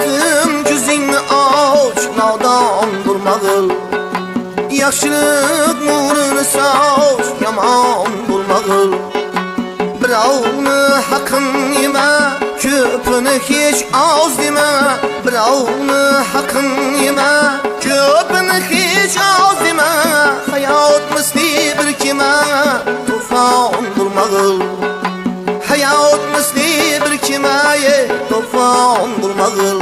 dostum gözünü aç, nodon durma qil. Yaxshilik nurini soch, yomon bo'lma qil. Birovni haqqin yema, ko'pini hech oz dema. Birovni haqqin yema, ko'pini hech oz dema. Hayot misli bir kema, to'fon bo'lma qil. Hayot misli bir kema, to'fon bo'lma qil.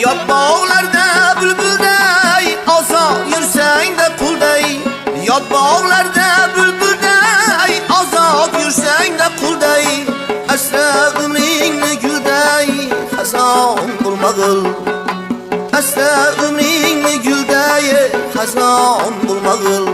Yot bog'larda bulbulday, ozod yursang da qulday. Yot bog'larda bulbulday, ozod yursang da qulday. Asra umringni gulday, xazon bo'lma qil. Asra umringni gulday, xazon bo'lma qil.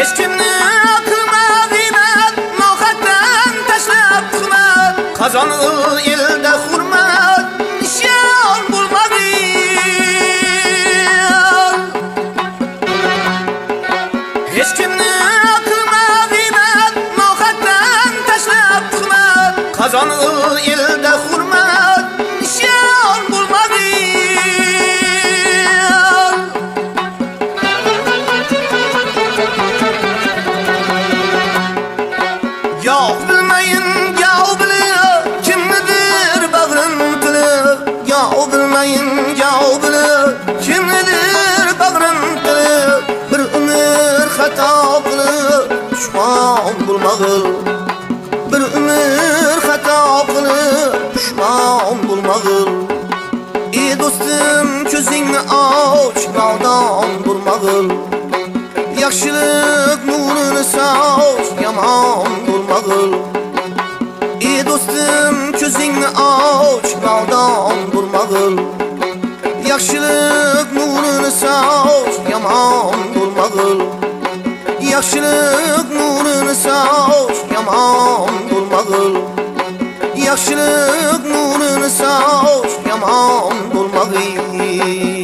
Hech kimni qilma g'iybat, nohaqdan tashlab tuhmat. Qozon elda hurmat, nishon bo'lma qil. Hech kimni qilma g'iybat, nohaqdan tashlab tuhmat. Qozon elda hurmat, nishon bo'lma qil. Yo'q bilmayin yov bilib, kimnidir bag'rin tilib. Yo'q bilmayin yov bilib, kimnidir bag'rin tilib. Bir umr xato qilib, pushmon bo'lma qil. Bir umr xato qilib, pushmon bo'lma qil. Ey do'stim, ko'zingni och, nodon bo'lma qil. Yaxshilik nurini soch, yomon bo'lma qil. Ey do'stim, ko'zingni och, nodon bo'lma qil. Yaxshilik nurini soch, yomon bo'lma qil. Yaxshilik nurini soch, yomon bo'lma qil. Yaxshilik nurini soch, yomon bo'lma qil.